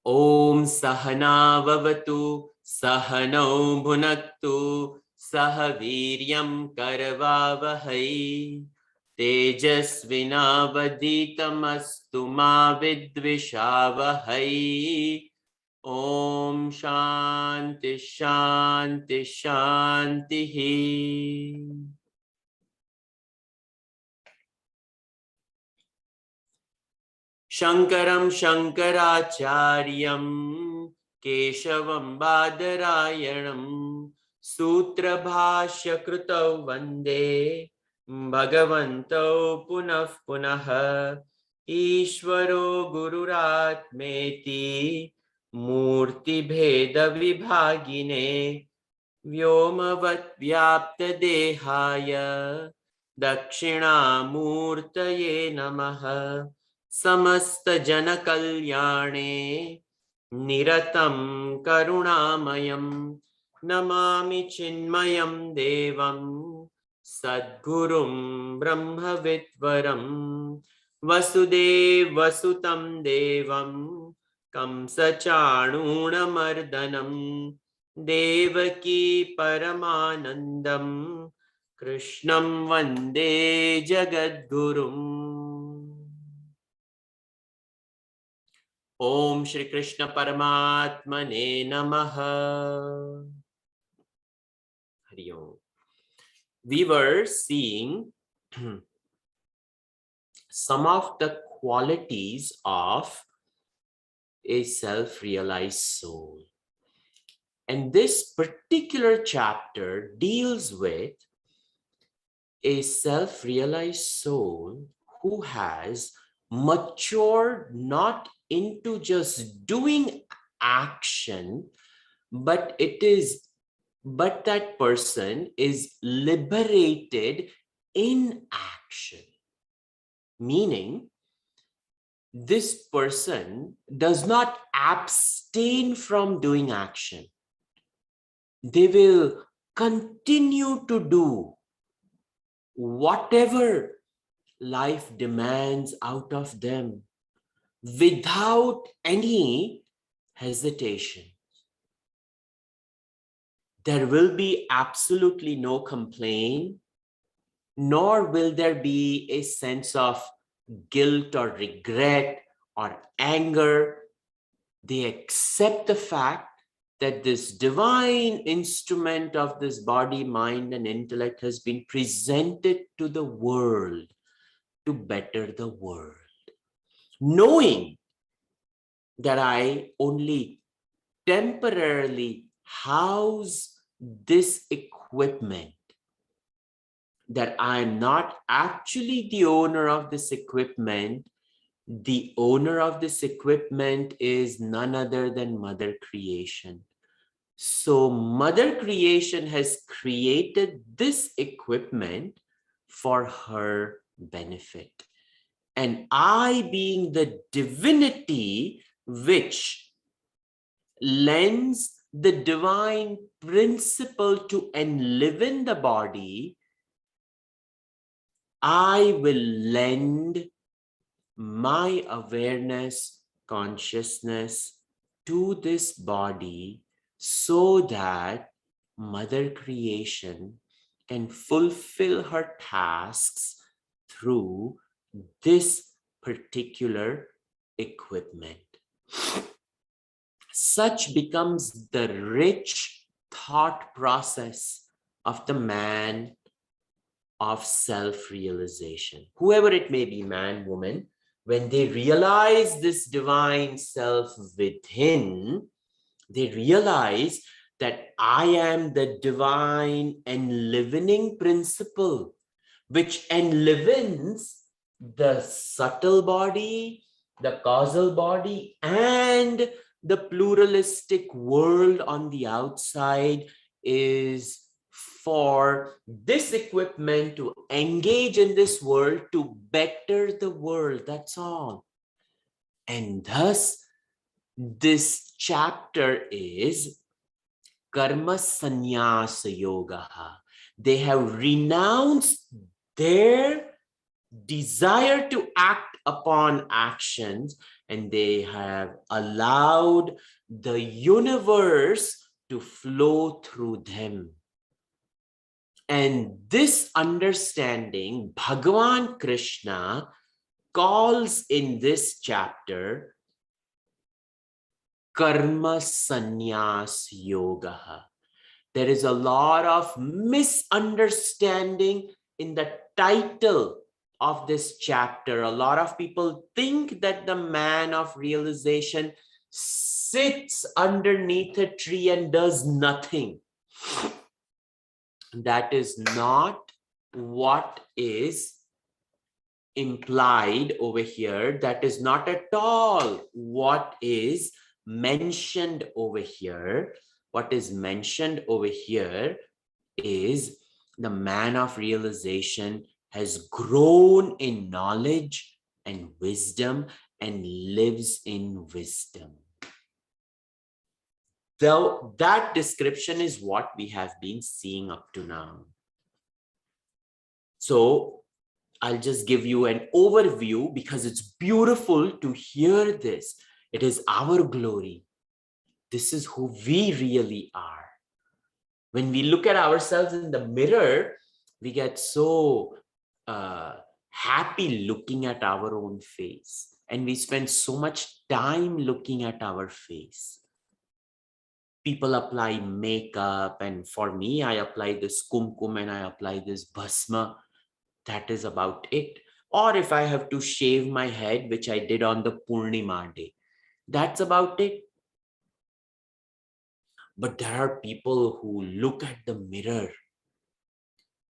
Om Sahana Vavatu Sahano Bhunaktu Sahaviryam Karavavahai Tejasvinavaditamastu ma vidvishavahai. Om Shanti Shanti Shanti. Shankaram Shankaracharyam Keshavam Badarayanam Sutra Bhashya Krutau Vande Bhagavanto Punah Punah Ishvaro Gururatmeti Murti Bheda Vibhagine Vyomavat Vyapta Dehaya Dakshinamurtaye Namaha Samasta Jana Kalyane Niratam Karunamayam Namami Chinmayam Devam Sadgurum Brahma Vitvaram Vasudev Vasutam Devam Kamsa Chanuna Mardanam Devaki Paramanandam Krishnam Vande Jagadgurum. Om Shri Krishna Paramatmane Namaha. Hari Om. We were seeing some of the qualities of a self-realized soul. And this particular chapter deals with a self-realized soul who has matured not into just doing action, but that person is liberated in action. Meaning, this person does not abstain from doing action. They will continue to do whatever life demands out of them without any hesitation. There will be absolutely no complaint, nor will there be a sense of guilt or regret or anger. They accept the fact that this divine instrument of this body, mind, and intellect has been presented to the world to better the world. Knowing that I only temporarily house this equipment, that I'm not actually the owner of this equipment. The owner of this equipment is none other than Mother Creation. So Mother Creation has created this equipment for her benefit. And I, being the divinity which lends the divine principle to enliven the body, I will lend my awareness, consciousness to this body so that Mother Creation can fulfill her tasks through this particular equipment. Such becomes the rich thought process of the man of self-realization. Whoever it may be, man, woman, when they realize this divine self within, they realize that I am the divine enlivening principle, which enlivens the subtle body, the causal body, and the pluralistic world on the outside, is for this equipment to engage in this world to better the world. That's all. And thus, this chapter is Karma Sannyasa Yoga. They have renounced their desire to act upon actions, and they have allowed the universe to flow through them. And this understanding, Bhagavan Krishna calls in this chapter Karma Sannyas Yoga. There is a lot of misunderstanding in the title of this chapter. A lot of people think that the man of realization sits underneath a tree and does nothing. That is not what is implied over here. That is not at all what is mentioned over here. What is mentioned over here is the man of realization has grown in knowledge and wisdom and lives in wisdom. Though that description is what we have been seeing up to now. So I'll just give you an overview because it's beautiful to hear this. It is our glory. This is who we really are. When we look at ourselves in the mirror, we get so happy looking at our own face. And we spend so much time looking at our face. People apply makeup, and for me, I apply this kumkum and I apply this bhasma. That is about it. Or if I have to shave my head, which I did on the Purnima day, that's about it. But there are people who look at the mirror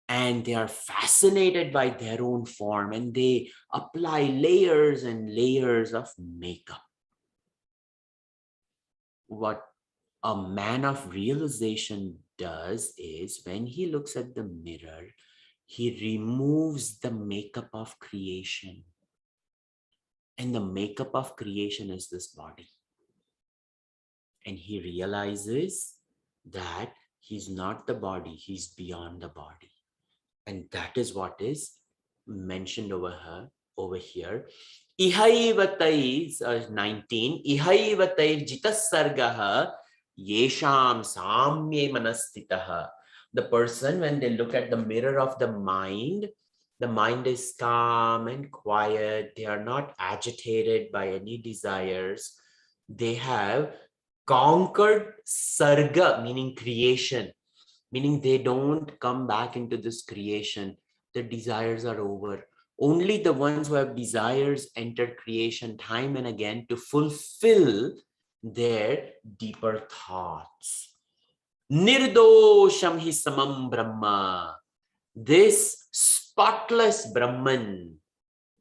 and they are fascinated by their own form and they apply layers and layers of makeup. What a man of realization does is when he looks at the mirror, he removes the makeup of creation. And the makeup of creation is this body. And he realizes that he's not the body, he's beyond the body. And that is what is mentioned over here. Ihaivatai 19. Ihaivatai jitas sargaha yesham samye manastitaha. The person, when they look at the mirror of the mind is calm and quiet. They are not agitated by any desires. They have conquered sarga, meaning creation, meaning they don't come back into this creation. The desires are over. Only the ones who have desires enter creation time and again to fulfill their deeper thoughts. Nirdosham hi samam brahma. This spotless Brahman,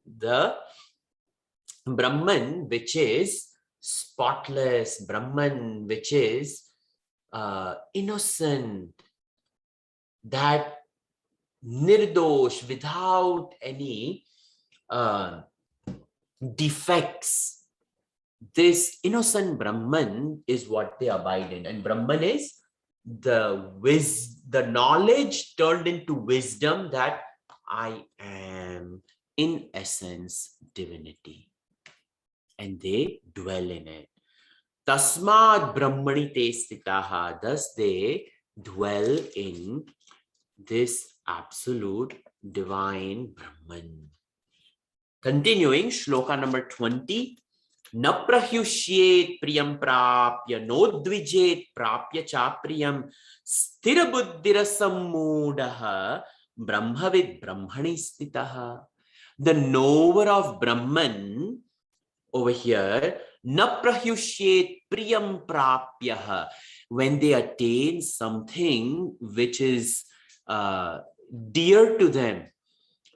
the Brahman which is spotless, Brahman which is innocent, that nirdosh, without any defects, this innocent Brahman is what they abide in. And Brahman is the knowledge turned into wisdom, that I am in essence divinity, and they dwell in it. Tasmad Brahmani te stitaha. Thus they dwell in this absolute divine Brahman. Continuing, shloka number 20. Na prahyushyet priyam prapya nodvijet prapya chapriyam sthira buddhira sammudaha brahmavid brahmani stitaha. The knower of Brahman over here, na prahyushyet priyam prapya. When they attain something which is dear to them,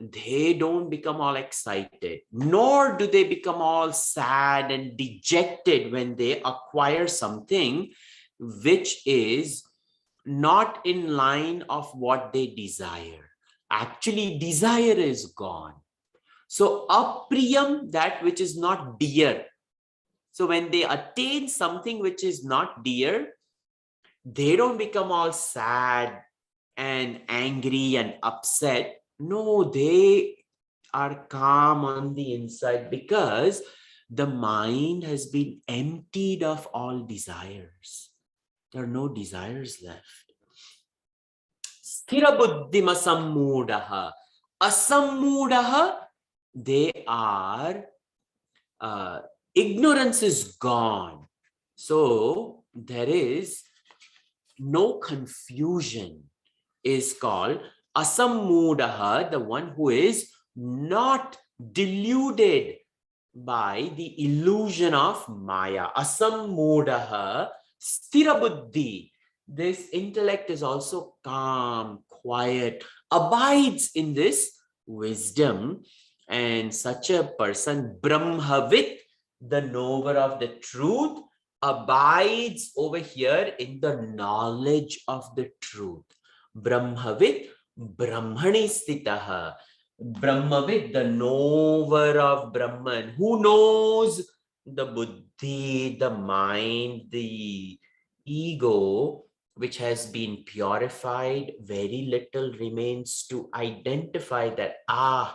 they don't become all excited, nor do they become all sad and dejected when they acquire something which is not in line of what they desire. Actually, desire is gone. So apriyam, that which is not dear. So when they attain something which is not dear, they don't become all sad and angry and upset. No, they are calm on the inside because the mind has been emptied of all desires. There are no desires left. Sthira buddhima sammudaha. Asammudaha, they are, ignorance is gone. So there is no confusion, is called asammudaha, the one who is not deluded by the illusion of Maya. Asammudaha sthira buddhi. This intellect is also calm, quiet, abides in this wisdom. And such a person, Brahmavit, the knower of the truth, abides over here in the knowledge of the truth. Brahmavit, Brahmani stitaha. Brahmavid, the knower of Brahman, who knows the buddhi, the mind, the ego, which has been purified. Very little remains to identify that, I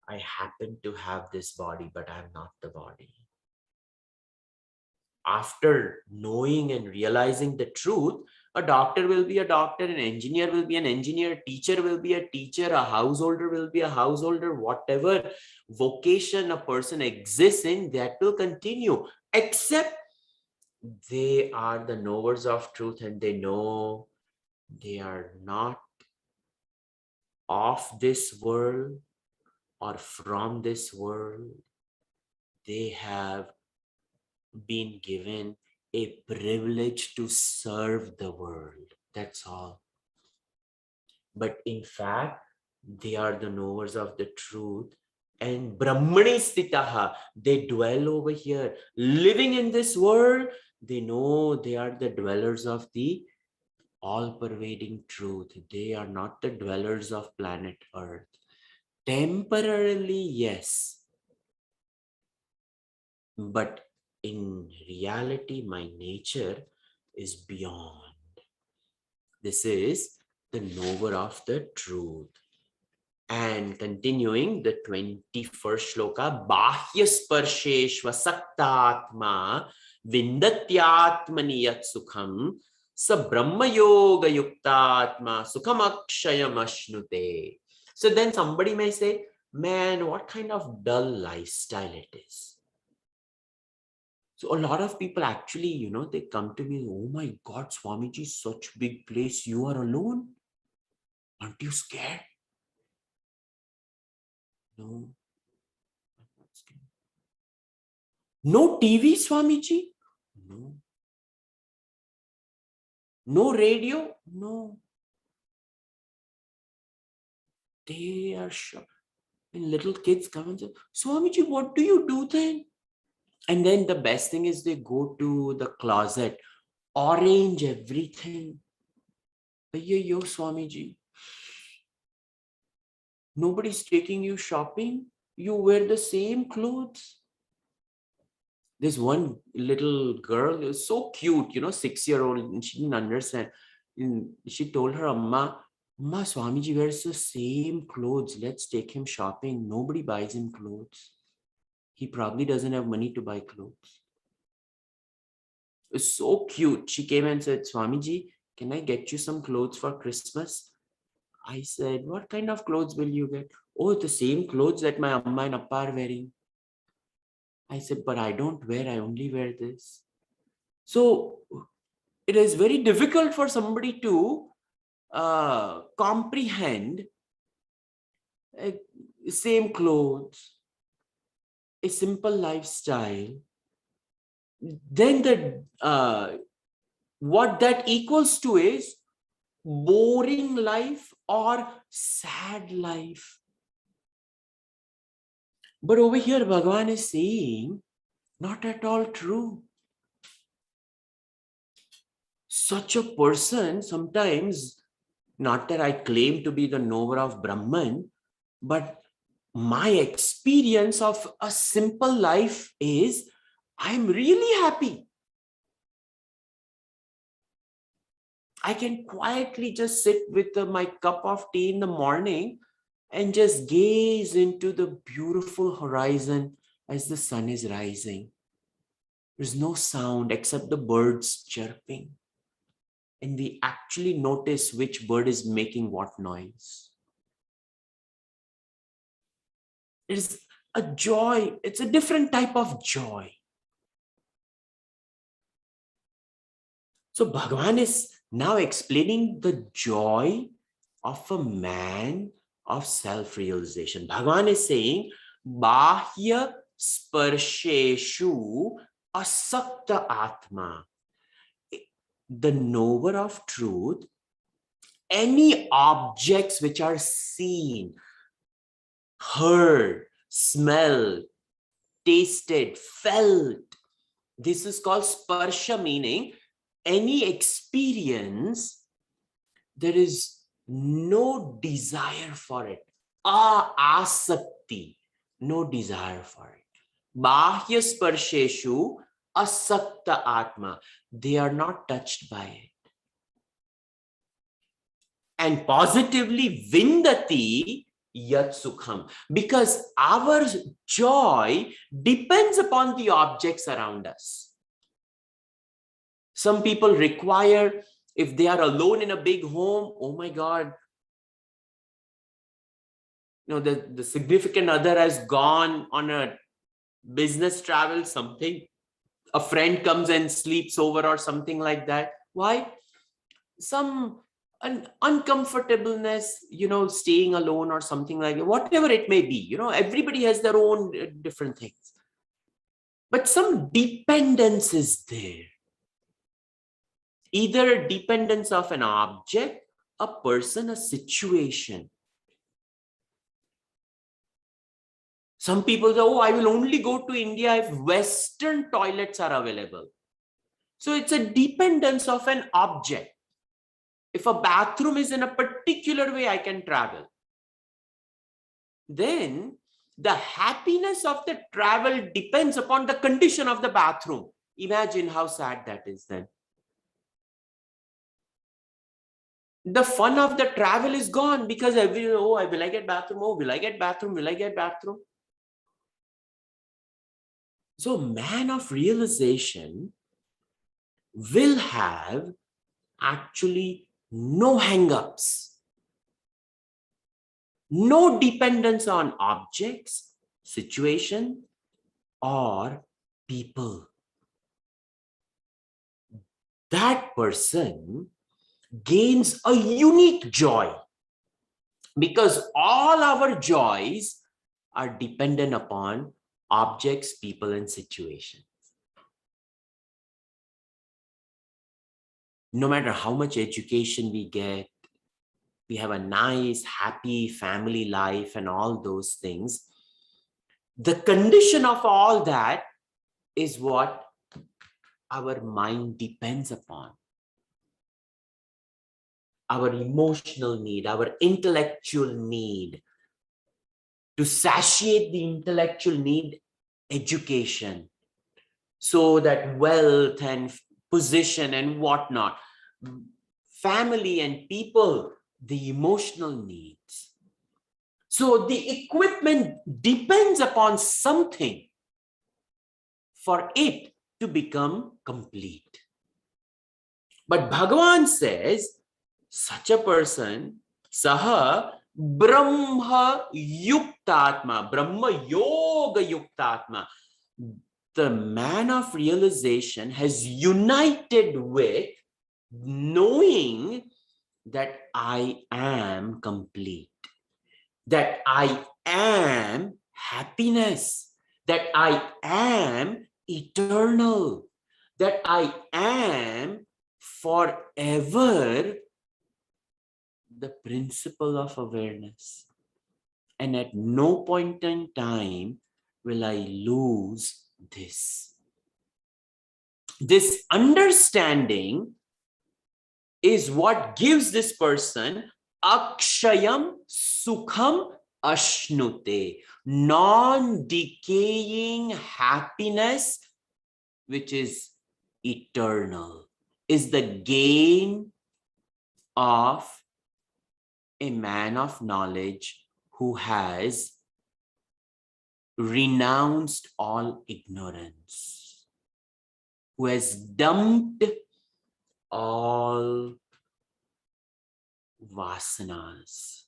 happen to have this body, but I'm not the body. After knowing and realizing the truth, a doctor will be a doctor, an engineer will be an engineer, a teacher will be a teacher, a householder will be a householder. Whatever vocation a person exists in, that will continue, except they are the knowers of truth and they know they are not of this world or from this world. They have been given a privilege to serve the world. That's all. But in fact, they are the knowers of the truth. And Brahmani stitaha, they dwell over here. Living in this world, they know they are the dwellers of the all-pervading truth. They are not the dwellers of planet Earth. Temporarily, yes. But in reality, my nature is beyond. This is the knower of the truth. And continuing the 21st shloka, Bahya sparsheshva saktatma vindatyatmani yat sukham sa brahma yoga yuktatma sukham akshayam ashnute. So then somebody may say, man, what kind of dull lifestyle it is. So a lot of people actually, they come to me, oh my God, Swamiji, such big place, you are alone. Aren't you scared? No, I'm not scared. No TV, Swamiji? No. No radio? No. They are shocked. When little kids come and say, Swamiji, what do you do then? And then the best thing is they go to the closet, arrange everything. Yo, Swamiji. Nobody's taking you shopping. You wear the same clothes. This one little girl is so cute, 6-year-old, and she didn't understand. And she told her Amma, Swamiji wears the same clothes. Let's take him shopping. Nobody buys him clothes. He probably doesn't have money to buy clothes. It's so cute. She came and said, Swamiji, can I get you some clothes for Christmas? I said, what kind of clothes will you get? Oh, the same clothes that my Amma and Appa are wearing. I said, but I don't wear, I only wear this. So it is very difficult for somebody to comprehend same clothes, a simple lifestyle. Then what that equals to is boring life or sad life. But over here, Bhagavan is saying, not at all true. Such a person, sometimes, not that I claim to be the knower of Brahman, but my experience of a simple life is, I'm really happy. I can quietly just sit with my cup of tea in the morning and just gaze into the beautiful horizon as the sun is rising. There's no sound except the birds chirping. And we actually notice which bird is making what noise. It is a joy. It's a different type of joy. So Bhagavan is now explaining the joy of a man of self-realization. Bhagavan is saying, Bahya sparsheshu asakta atma. The knower of truth, any objects which are seen, heard, smelled, tasted, felt, this is called sparsha, meaning any experience, there is no desire for it. Asakti, no desire for it. Bahya sparsheshu asakta atma. They are not touched by it. And positively vindati yat sukham. Because our joy depends upon the objects around us. Some people require, if they are alone in a big home, oh my God, the significant other has gone on a business travel, something, a friend comes and sleeps over or something like that. Why? An uncomfortableness, staying alone or something like that, whatever it may be, everybody has their own different things. But some dependence is there. Either a dependence of an object, a person, a situation. Some people say, oh, I will only go to India if Western toilets are available. So it's a dependence of an object. If a bathroom is in a particular way, I can travel. Then the happiness of the travel depends upon the condition of the bathroom. Imagine how sad that is then. The fun of the travel is gone because will I get bathroom? Oh, will I get bathroom? Will I get bathroom? So man of realization will have actually no hang-ups, no dependence on objects, situation, or people. That person gains a unique joy because all our joys are dependent upon objects, people, and situations. No matter how much education we get, we have a nice, happy family life and all those things. The condition of all that is what our mind depends upon. Our emotional need, our intellectual need. To satiate the intellectual need, education. So that wealth and position and whatnot. Family and people, the emotional needs. So the equipment depends upon something for it to become complete. But Bhagavan says, such a person, saha brahma yuktatma, brahma yoga yuktatma. The man of realization has united with knowing that I am complete, that I am happiness, that I am eternal, that I am forever the principle of awareness. And at no point in time will I lose this. This understanding is what gives this person akshayam sukham ashnute, non-decaying happiness, which is eternal, is the gain of a man of knowledge who has renounced all ignorance, who has dumped all vasanas.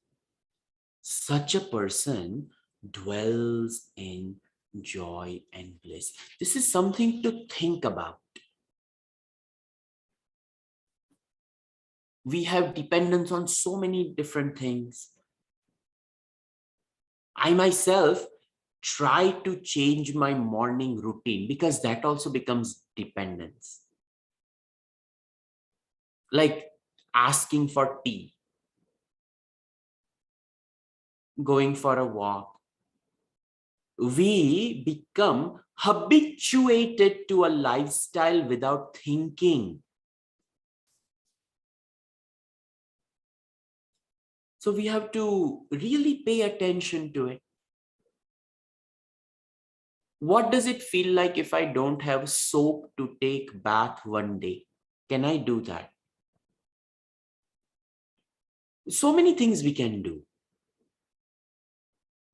Such a person dwells in joy and bliss. This is something to think about. We have dependence on so many different things. I myself try to change my morning routine because that also becomes dependence. Like asking for tea, going for a walk. We become habituated to a lifestyle without thinking. So we have to really pay attention to it. What does it feel like if I don't have soap to take bath one day? Can I do that? So many things we can do.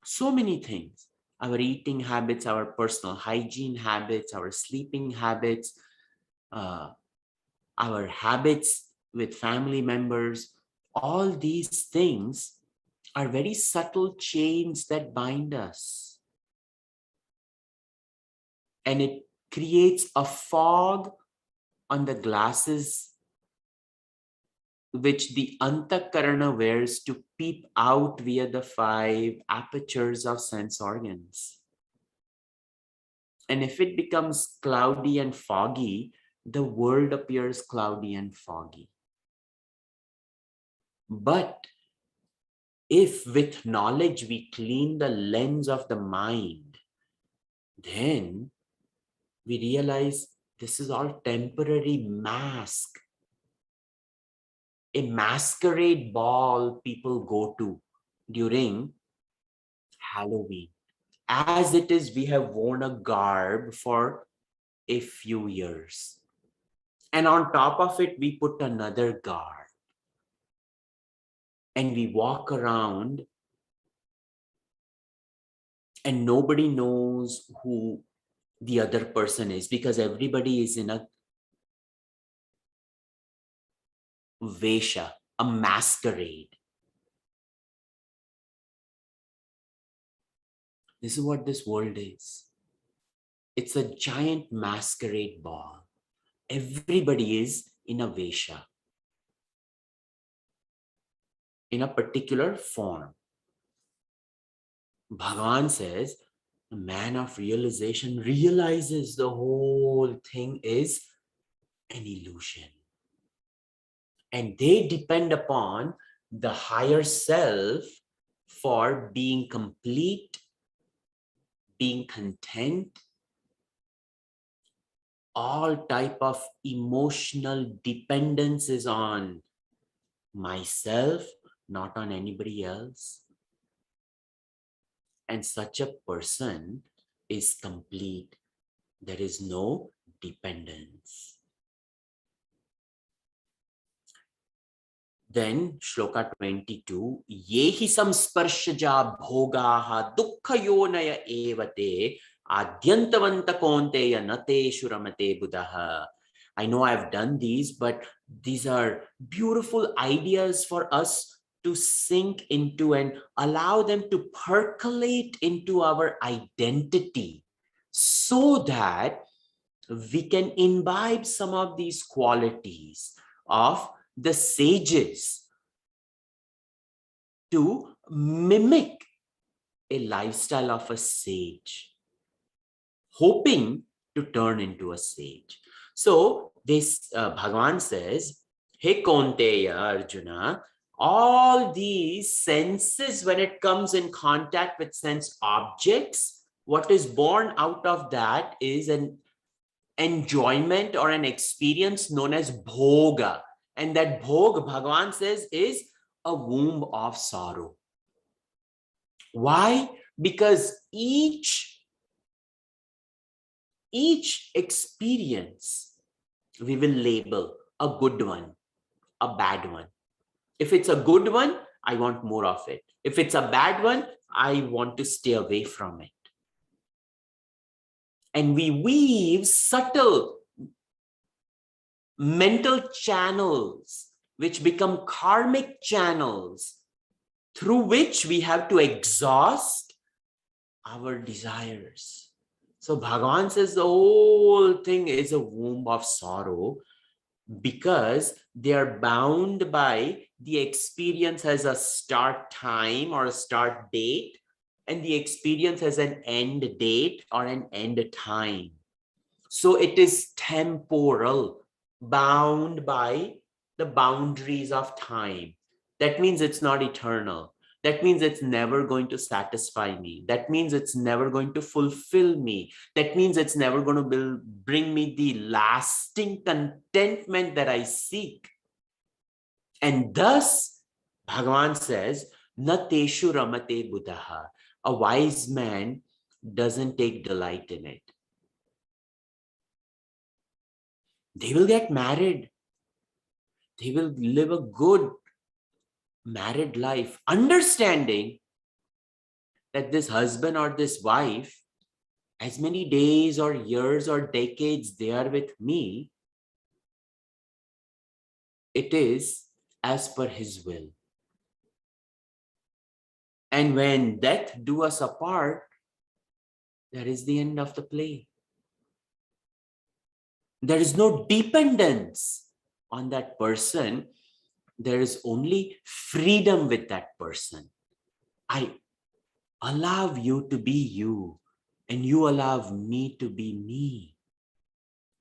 So many things. Our eating habits, our personal hygiene habits, our sleeping habits, our habits with family members, all these things are very subtle chains that bind us. And it creates a fog on the glasses which the antakarana wears to peep out via the 5 apertures of sense organs. And if it becomes cloudy and foggy, the world appears cloudy and foggy. But if with knowledge we clean the lens of the mind, then we realize this is all temporary mask. A masquerade ball people go to during Halloween. As it is, we have worn a garb for a few years. And on top of it, we put another garb. And we walk around and nobody knows who the other person is because everybody is in a vesha, a masquerade. This is what this world is. It's a giant masquerade ball. Everybody is in a vesha, in a particular form. Bhagavan says, the man of realization realizes the whole thing is an illusion. And they depend upon the higher self for being complete, being content, all type of emotional dependence is on myself, not on anybody else. And such a person is complete. There is no dependence. Then Shloka 22, Yehi samsparshaja bhogaha dukkhayonaya evate adyantavanta konteya nate shuramate buddhaha. I know I've done these, but these are beautiful ideas for us to sink into and allow them to percolate into our identity so that we can imbibe some of these qualities of the sages to mimic a lifestyle of a sage, hoping to turn into a sage. So this Bhagavan says, Hey Konteya Arjuna, all these senses, when it comes in contact with sense objects, what is born out of that is an enjoyment or an experience known as bhoga. And that bhog, Bhagavan says, is a womb of sorrow. Why? Because each experience we will label a good one, a bad one. If it's a good one, I want more of it. If it's a bad one, I want to stay away from it. And we weave subtle mental channels, which become karmic channels, through which we have to exhaust our desires. So Bhagavan says the whole thing is a womb of sorrow, because they are bound by the experience as a start time or a start date, and the experience as an end date or an end time. So it is temporal, bound by the boundaries of time. That means it's not eternal. That means it's never going to satisfy me. That means it's never going to fulfill me. That means it's never going to bring me the lasting contentment that I seek. And thus, Bhagavan says, Na teshu ramate buddhaha. A wise man doesn't take delight in it. They will get married. They will live a good married life, understanding that this husband or this wife, as many days or years or decades they are with me, it is as per his will. And when death do us apart, that is the end of the play. There is no dependence on that person. There is only freedom with that person. I allow you to be you, and you allow me to be me.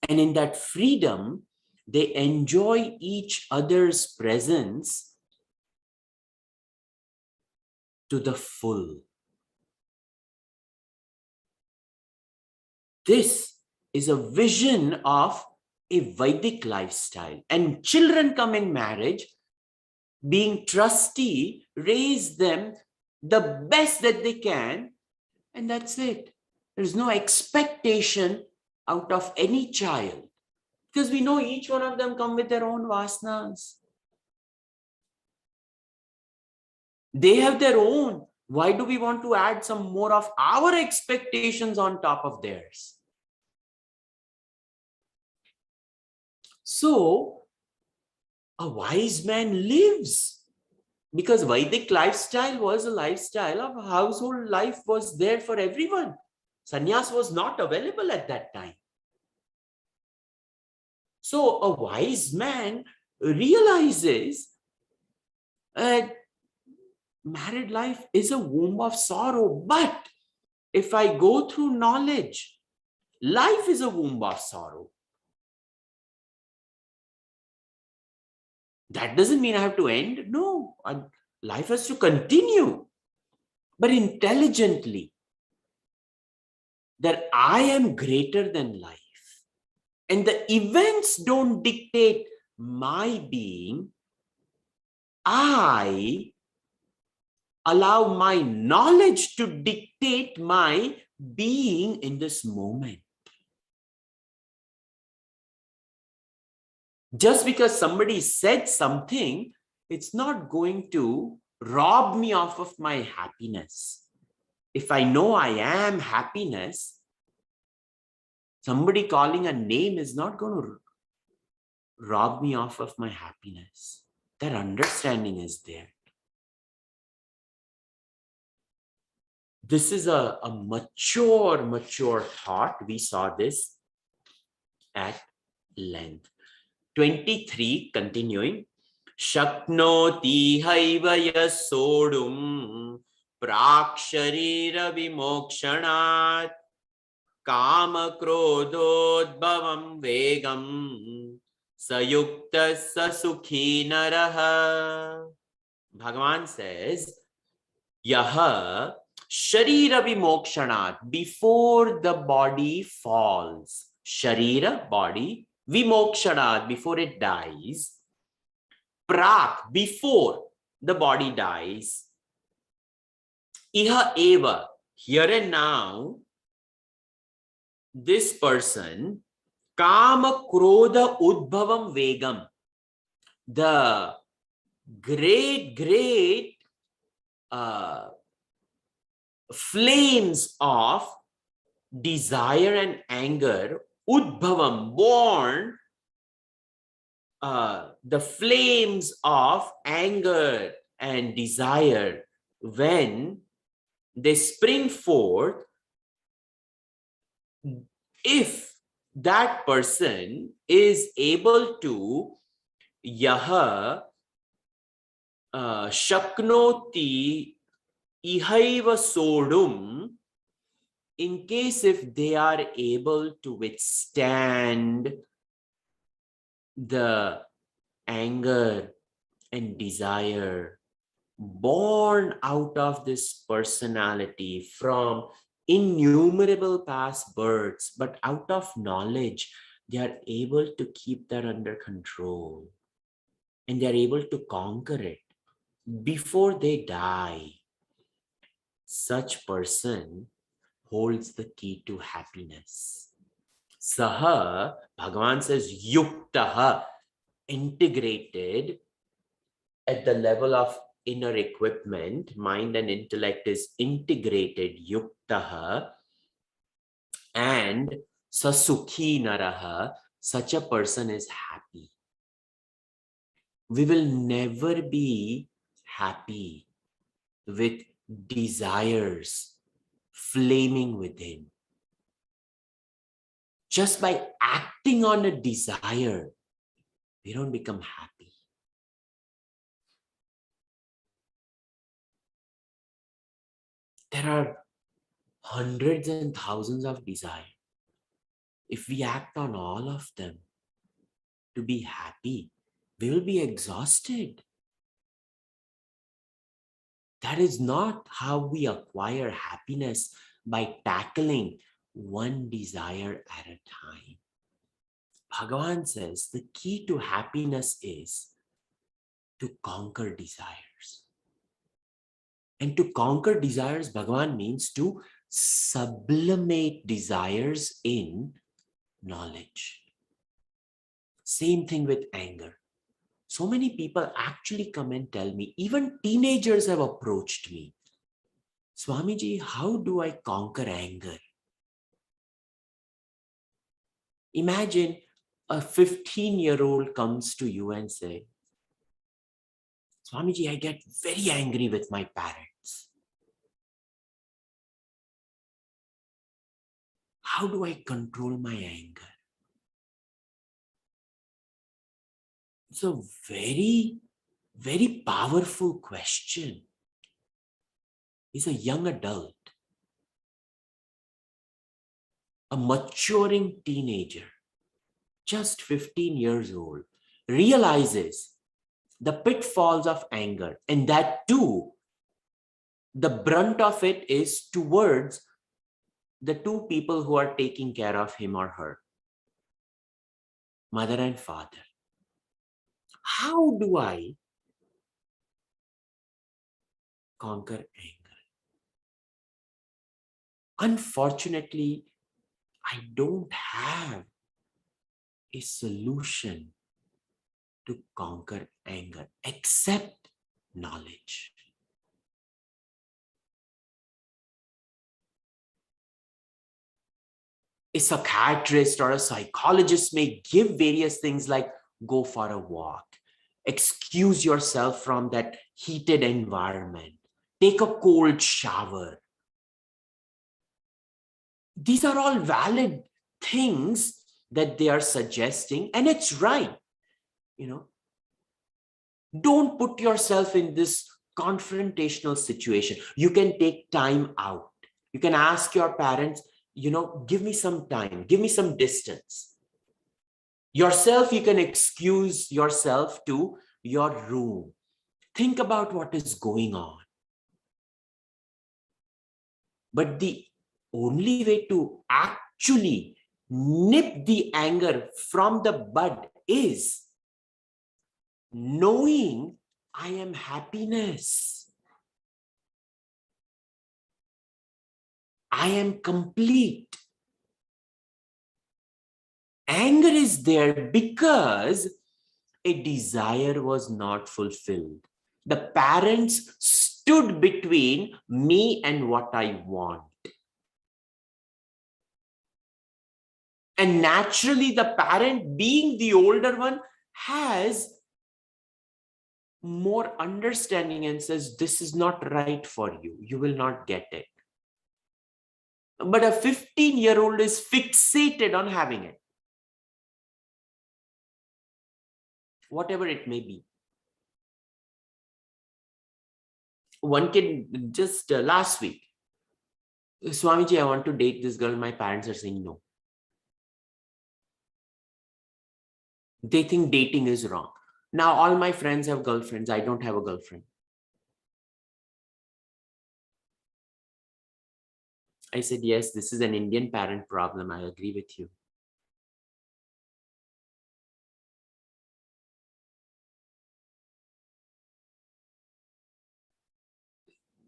And in that freedom, they enjoy each other's presence to the full. This is a vision of a Vedic lifestyle. And children come in marriage, being trustee, raise them the best that they can, and that's it. There's no expectation out of any child, because we know each one of them come with their own vasanas. They have their own. Why do we want to add some more of our expectations on top of theirs? So a wise man lives, because Vedic lifestyle was a lifestyle of household life was there for everyone. Sannyas was not available at that time. So a wise man realizes that married life is a womb of sorrow. But if I go through knowledge, life is a womb of sorrow. That doesn't mean I have to end. No, life has to continue, but intelligently, that I am greater than life. And the events don't dictate my being. I allow my knowledge to dictate my being in this moment. Just because somebody said something, it's not going to rob me off of my happiness. If I know I am happiness, somebody calling a name is not going to rob me off of my happiness. That understanding is there. This is a mature thought. We saw this at length. 23, continuing. Shaknoti haivaya sodum praksharira vimokshanat kama krododbhavam vegam sayukta sasukhi naraha. Bhagavan says, Yaha Sharira vimokshanat, before the body falls. Sharira, body, vimokshanat, before it dies. Prak, before the body dies. Iha eva, here and now, this person, kama krodha udbhavam vegam, the great uh, flames of desire and anger, udbhavam, born, the flames of anger and desire, when they spring forth, if that person is able to yaha shaknoti ihaiva sodum, in case if they are able to withstand the anger and desire born out of this personality from innumerable past births, but out of knowledge, they are able to keep that under control and they are able to conquer it before they die. Such person holds the key to happiness. Saha, Bhagavan says, yuktaha, integrated at the level of inner equipment, mind and intellect is integrated, yuktaha, and sasukhi naraha, such a person is happy. We will never be happy with desires flaming within. Just by acting on a desire, we don't become happy. There are hundreds and thousands of desires. If we act on all of them to be happy, we will be exhausted. That is not how we acquire happiness, by tackling one desire at a time. Bhagavan says the key to happiness is to conquer desires. And to conquer desires, Bhagavan means to sublimate desires in knowledge. Same thing with anger. So many people actually come and tell me, even teenagers have approached me, Swamiji, how do I conquer anger? Imagine a 15-year-old comes to you and say, Swamiji, I get very angry with my parents. How do I control my anger? It's a very, very powerful question. He's a young adult, a maturing teenager, just 15 years old, realizes the pitfalls of anger, and that too, the brunt of it is towards the two people who are taking care of him or her, mother and father. How do I conquer anger? Unfortunately, I don't have a solution to conquer anger except knowledge. A psychiatrist or a psychologist may give various things like go for a walk, excuse yourself from that heated environment, take a cold shower. These are all valid things that they are suggesting, and it's right. Don't put yourself in this confrontational situation. You can take time out. You can ask your parents, give me some time, give me some distance. Yourself, you can excuse yourself to your room. Think about what is going on. But the only way to actually nip the anger from the bud is knowing I am happiness. I am complete. Anger is there because a desire was not fulfilled. The parents stood between me and what I want. And naturally, the parent, being the older one, has more understanding and says, this is not right for you. You will not get it. But a 15-year-old is fixated on having it, whatever it may be. One kid just last week, Swamiji, I want to date this girl. My parents are saying no. They think dating is wrong. Now all my friends have girlfriends. I don't have a girlfriend. I said, yes, this is an Indian parent problem. I agree with you.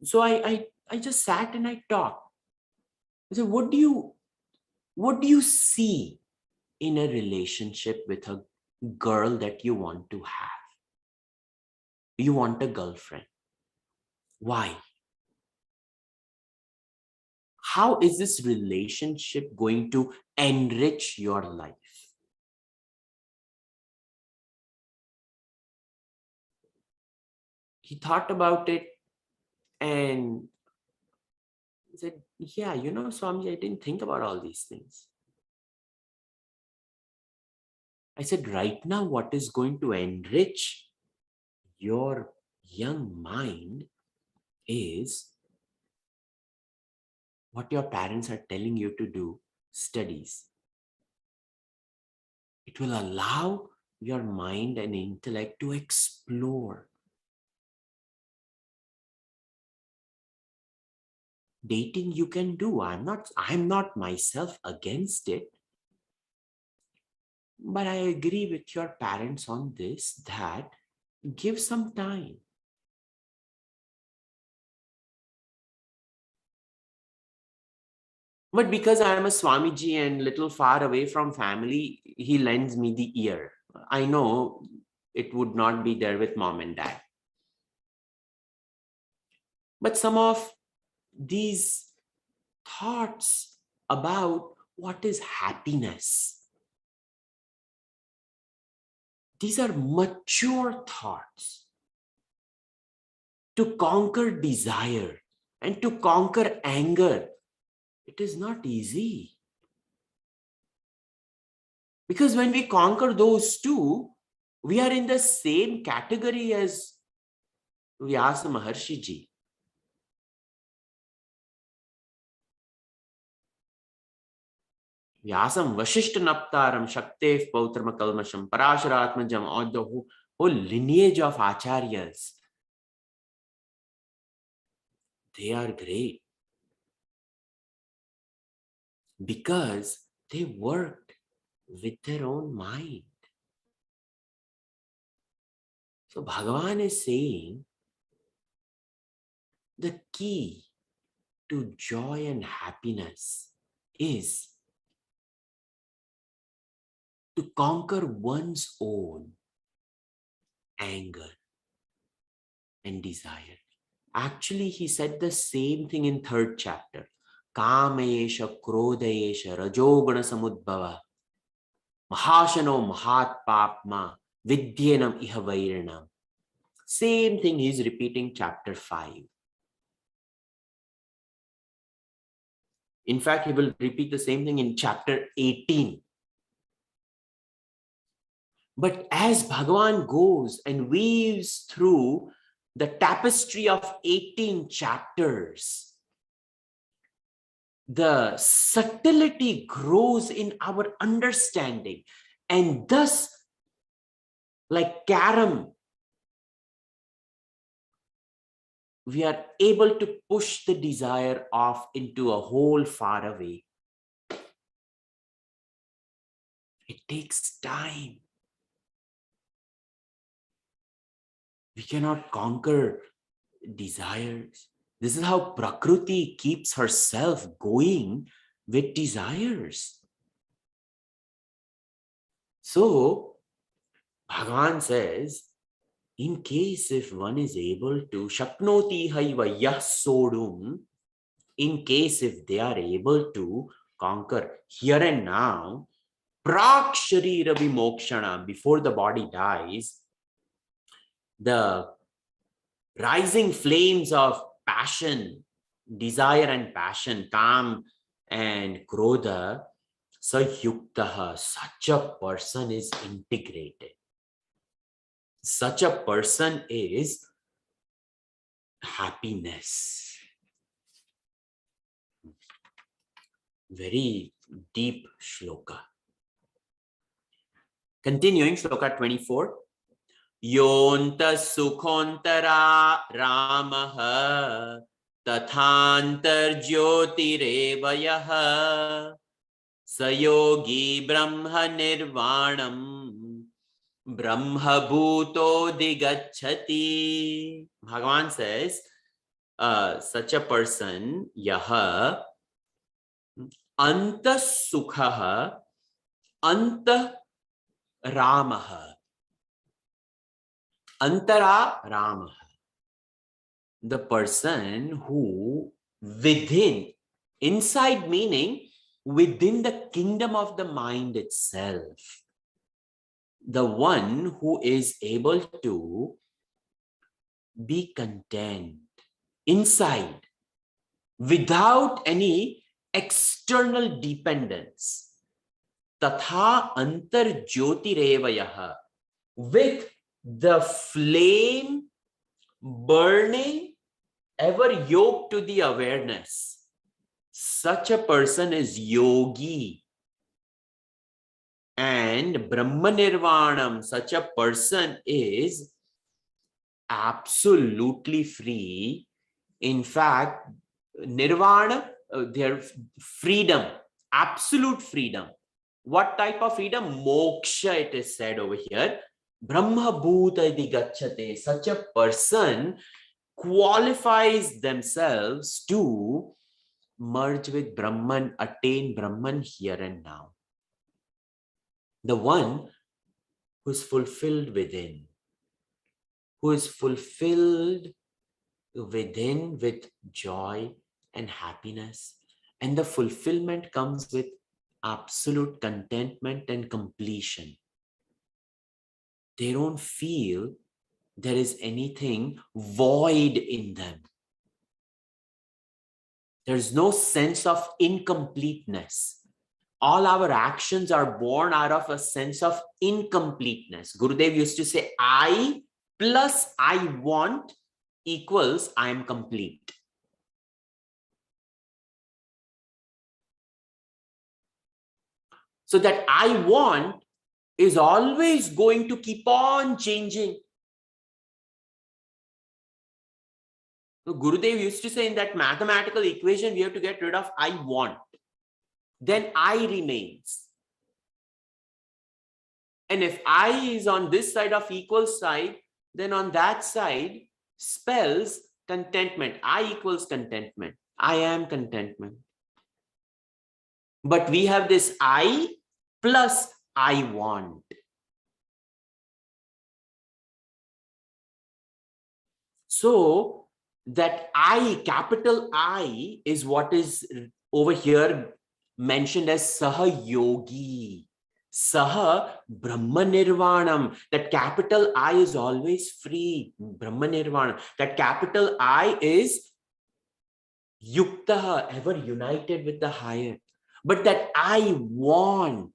So I just sat and I talked. I said, what do you see in a relationship with a girl that you want to have? You want a girlfriend. Why? How is this relationship going to enrich your life? He thought about it and he said, yeah, Swamiji, I didn't think about all these things. I said, right now, what is going to enrich your young mind is what your parents are telling you to do, studies. It will allow your mind and intellect to explore. Dating you can do. I'm not myself against it. But I agree with your parents on this, that give some time. But because I am a Swamiji and little far away from family, he lends me the ear. I know it would not be there with mom and dad. But some of these thoughts about what is happiness, these are mature thoughts. To conquer desire and to conquer anger, it is not easy. Because when we conquer those two, we are in the same category as Vyasa Maharshi ji. Vyasam Vashishta Naptaram Shaktev Pautrama Kalmasham Parasharatmajam, or the whole lineage of Acharyas. They are great because they worked with their own mind. So Bhagavan is saying the key to joy and happiness is to conquer one's own anger and desire. Actually, he said the same thing in 3rd chapter. Kamesha Krodesha Rajogana Samudbhava Mahashano Mahat Papma Vidyanam Iha Vairanam. Same thing he's repeating chapter 5. In fact, he will repeat the same thing in chapter 18. But as Bhagavan goes and weaves through the tapestry of 18 chapters, the subtlety grows in our understanding. And thus, like carom, we are able to push the desire off into a hole far away. It takes time. We cannot conquer desires. This is how Prakriti keeps herself going with desires. So, Bhagavan says, in case if one is able to, Shaknoti haiva yah sodum, in case if they are able to conquer here and now, prak sharira vimokshana, before the body dies, the rising flames of passion, desire and passion, kam and krodha, sayuktaha, such a person is integrated. Such a person is happiness. Very deep shloka. Continuing, shloka 24. Yonta sukhontara ramaha tathantar jyotirevayah sayogi brahma nirvanam brahma bhuto digacchati. Bhagavan says, such a person, yaha anta sukhaha anta ramaha. Antara Rama, the person who within, inside meaning within the kingdom of the mind itself, the one who is able to be content inside without any external dependence. Tatha antar jyotirevayah, with the flame burning, ever yoked to the awareness. Such a person is yogi. And Brahma Nirvanam, such a person is absolutely free. In fact, Nirvana, their freedom, absolute freedom. What type of freedom? Moksha, it is said over here. Brahma bhuta iti gacchate. Such a person qualifies themselves to merge with Brahman, attain Brahman here and now. The one who is fulfilled within, who is fulfilled within with joy and happiness. And the fulfillment comes with absolute contentment and completion. They don't feel there is anything void in them. There's no sense of incompleteness. All our actions are born out of a sense of incompleteness. Gurudev used to say, I plus I want equals I am complete. So that I want is always going to keep on changing. So Gurudev used to say, in that mathematical equation, we have to get rid of I want. Then I remains. And if I is on this side of equal side, then on that side spells contentment. I equals contentment. I am contentment. But we have this I plus I want. So that I, capital I, is what is over here mentioned as Saha Yogi. Saha Brahma Nirvanam. That capital I is always free. Brahma Nirvanam. That capital I is Yuktaha, ever united with the higher. But that I want,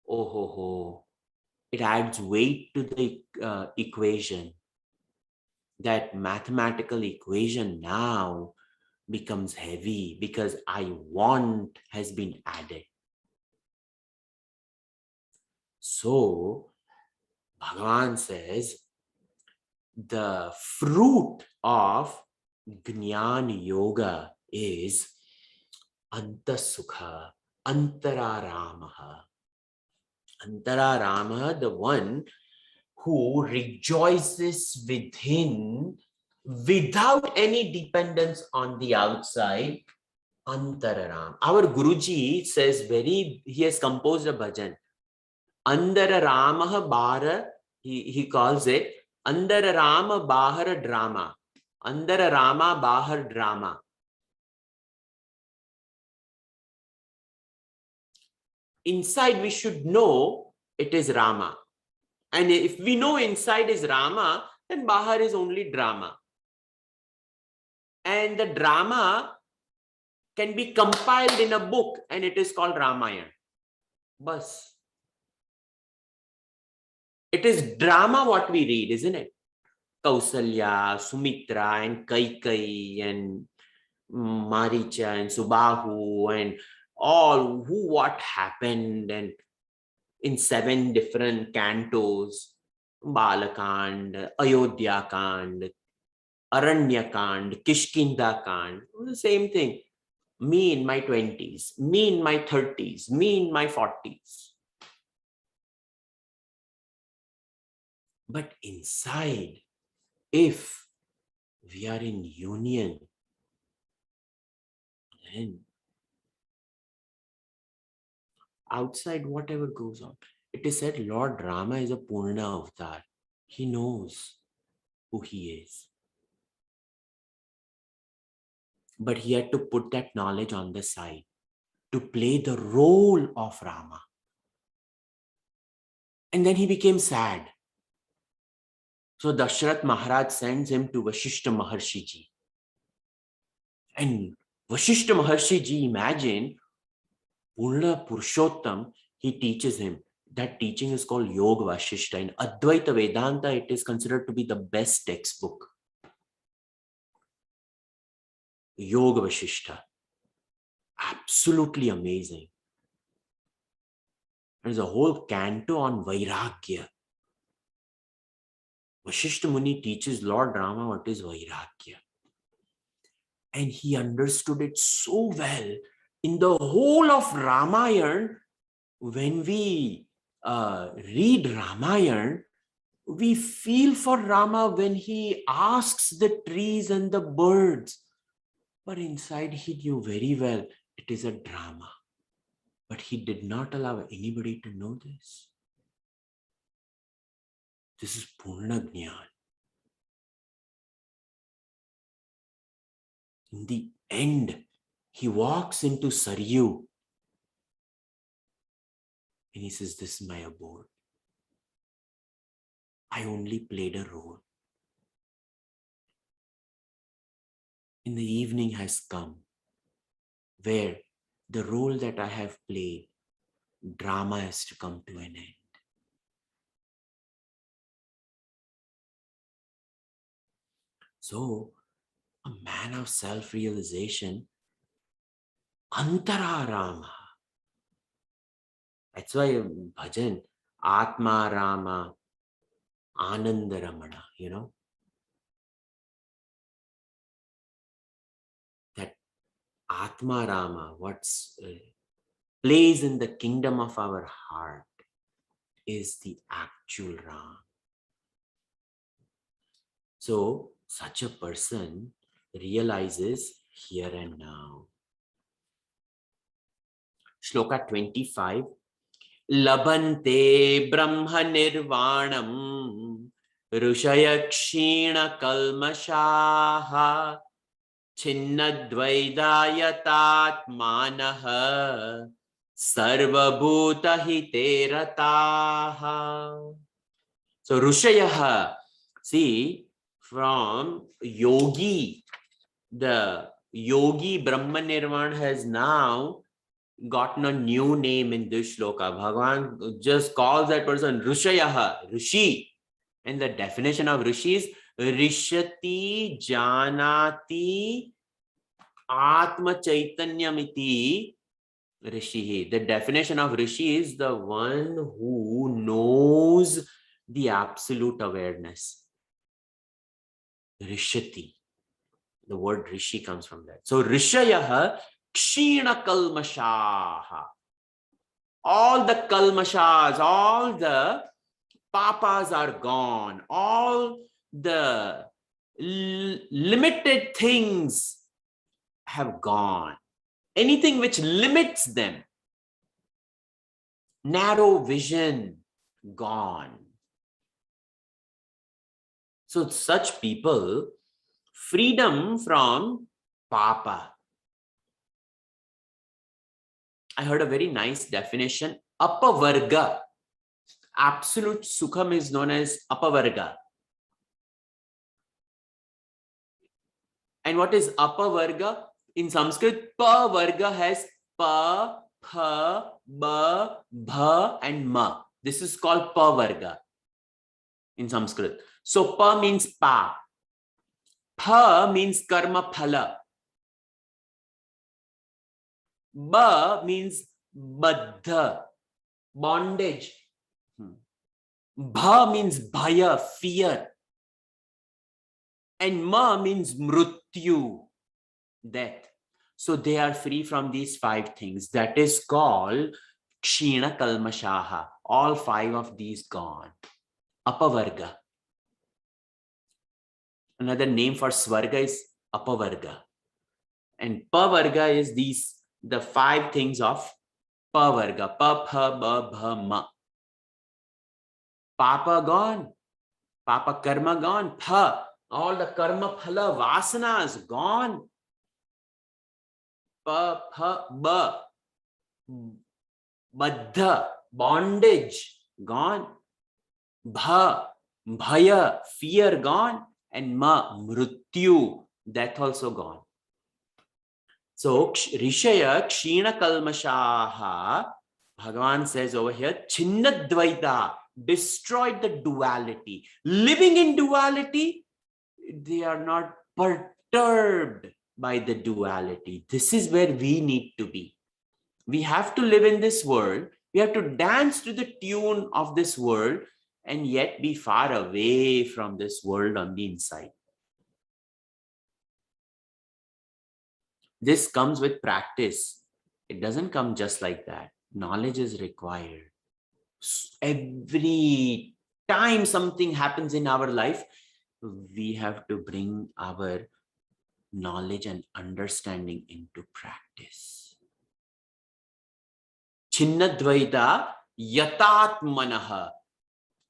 oh ho ho, it adds weight to the equation. That mathematical equation now becomes heavy because I want has been added. So Bhagavan says the fruit of Jnana Yoga is Antasukha, Antararamaha. Antararamaha, the one who rejoices within without any dependence on the outside. Antararam. Our Guruji says he has composed a bhajan. Andara Ramaha Bara He calls it Andar Rama Bahar Drama. Andar Rama Bahar Drama. Inside we should know it is Rama. And if we know inside is Rama, then Bahar is only drama. And the drama can be compiled in a book and it is called Ramayana. Bas. It is drama what we read, isn't it? Kausalya, Sumitra, and Kaikai, and Maricha, and Subahu, and all who what happened, and in 7 different cantos, Balakand, Ayodhya Kand, Aranya Kand, Kishkinda Kand, the same thing. Me in my 20s, me in my 30s, me in my 40s. But inside, if we are in union, then outside whatever goes on. It is said Lord Rama is a Purna avatar. He knows who he is. But he had to put that knowledge on the side to play the role of Rama. And then he became sad. So Dashrath Maharaj sends him to Vashishta Maharshi Ji. And Vashishta Maharshi Ji, imagine, Purna Purushottam, he teaches him. That teaching is called Yoga Vashishta. In Advaita Vedanta, it is considered to be the best textbook. Yoga Vashishta. Absolutely amazing. There's a whole canto on Vairagya. Vashishta Muni teaches Lord Rama what is Vairagya. And he understood it so well. In the whole of Ramayana, when we read Ramayana, we feel for Rama when he asks the trees and the birds. But inside he knew very well it is a drama. But he did not allow anybody to know this. This is Purna Jnana. In the end, he walks into Saryu and he says, this is my abode. I only played a role. In the evening has come where the role that I have played, drama has to come to an end. So, a man of self-realization, Antara Rama. That's why bhajan, Atma Rama, Ananda Ramana, that Atma Rama, what's plays in the kingdom of our heart is the actual Ram. So such a person realizes here and now. Shloka 25. Labante Brahma Nirvanam Rushaya Kshina Kalmashaha Chinnadvaidayatatmanaha Sarvabhuta Hiterataha. So Rushayaha, see, from yogi, the yogi Brahma Nirvana has now gotten a new name in this shloka. Bhagavan just calls that person Rushayaha, Rishi. And the definition of Rishi is Rishati Janati Atma Chaitanyamiti Rishi. The definition of Rishi is the one who knows the absolute awareness. Rishati. The word Rishi comes from that. So Rishayaha Kshina Kalmashaha. All the kalmashas, all the papas are gone. All the limited things have gone. Anything which limits them. Narrow vision, gone. So such people, freedom from papa. I heard a very nice definition. Apavarga. Absolute sukham is known as apavarga. And what is apavarga? In Sanskrit, pavarga has pa, pha, ba, bha, and ma. This is called pavarga in Sanskrit. So pa means pa. Pha means karma phala. Ba means baddha, bondage. Bha means bhaya, fear. And ma means mrutyu, death. So they are free from these 5 things. That is called kshina kalmashaha. All 5 of these gone. Apavarga. Another name for Swarga is Apavarga. And Pavarga is the 5 things of Pavarga. Pa, pha, ba, bha, ma. Papa gone. Papa karma gone. Pha. All the karma phala vasanas gone. Pa, pha, ba. Baddha. Bondage gone. Bha. Bhaya. Fear gone. And ma. Mrutyu. Death also gone. So, Rishaya Kshina Kalmashaha, Bhagavan says over here, Chinnadvaita, destroyed the duality. Living in duality, they are not perturbed by the duality. This is where we need to be. We have to live in this world. We have to dance to the tune of this world and yet be far away from this world on the inside. This comes with practice. It doesn't come just like that. Knowledge is required. Every time something happens in our life, we have to bring our knowledge and understanding into practice. Chinnadvaita yatatmanaha.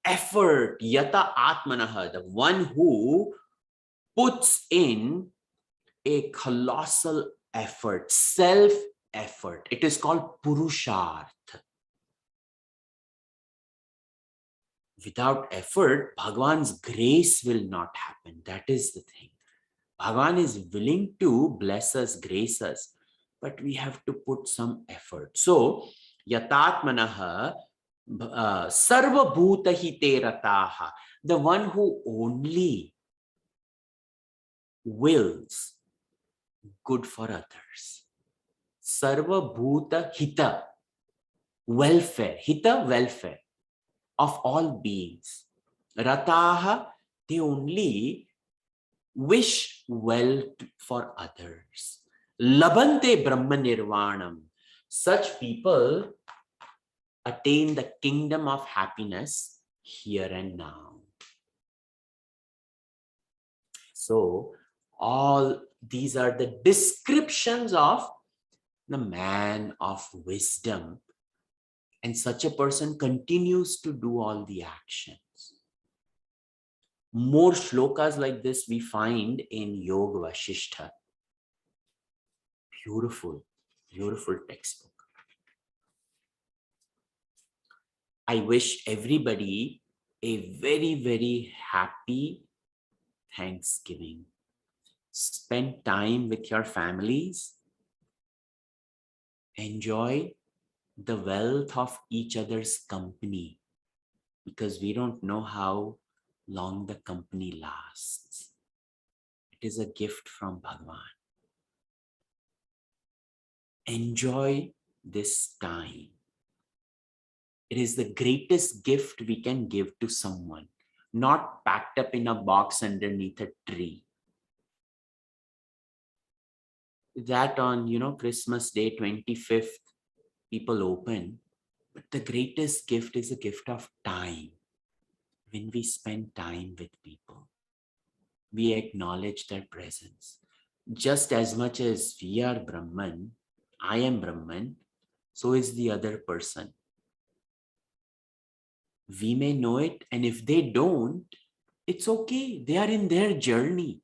Effort, yata atmanaha, the one who puts in a colossal effort, self-effort. It is called Purusharth. Without effort, Bhagavan's grace will not happen. That is the thing. Bhagavan is willing to bless us, grace us, but we have to put some effort. So, yatatmanaha sarva bhuta hite rataha, the one who only wills good for others. Sarva bhuta hita, welfare, hita, welfare of all beings. Rataha, they only wish well for others. Labante Brahma Nirvanam, such people attain the kingdom of happiness here and now. So, all these are the descriptions of the man of wisdom. And such a person continues to do all the actions. More shlokas like this we find in Yoga Vasishtha. Beautiful, beautiful textbook. I wish everybody a very, very happy Thanksgiving. Spend time with your families. Enjoy the wealth of each other's company, because we don't know how long the company lasts. It is a gift from Bhagavan. Enjoy this time. It is the greatest gift we can give to someone, not packed up in a box underneath a tree. That on, Christmas Day, 25th, people open. But the greatest gift is a gift of time. When we spend time with people, we acknowledge their presence. Just as much as we are Brahman, I am Brahman, so is the other person. We may know it, and if they don't, It's okay. They are in their journey.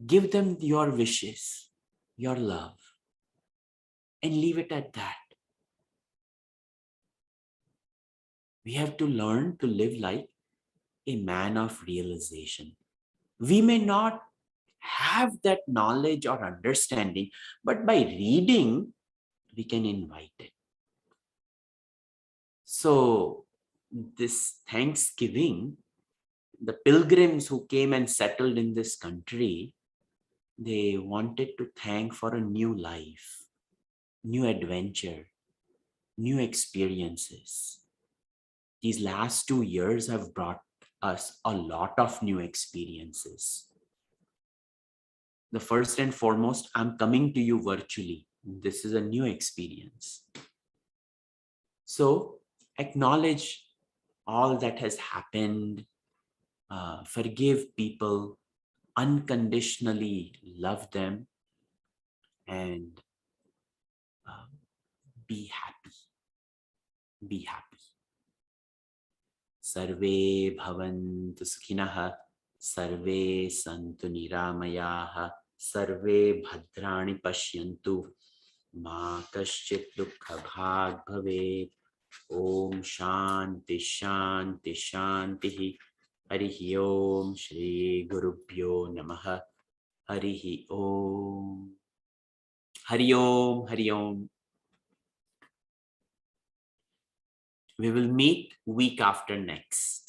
Give them your wishes, your love, and leave it at that. We have to learn to live like a man of realization. We may not have that knowledge or understanding, but by reading, we can invite it. So, this Thanksgiving, the pilgrims who came and settled in this country, they wanted to thank for a new life, new adventure, new experiences. These last 2 years have brought us a lot of new experiences. The first and foremost, I'm coming to you virtually. This is a new experience. So acknowledge all that has happened, forgive people, unconditionally love them, and uh, be happy. Be happy. Sarve bhavantu sukhinah, sarve santu niramayaः, sarve bhadrani pashyantu, ma kaschit dukha bhag bhavet. Om Shanti Shanti Shanti. Harihi Om Shri Gurubhyo Namaha. Harihi Om. Hari Om. Hari Om. We will meet week after next.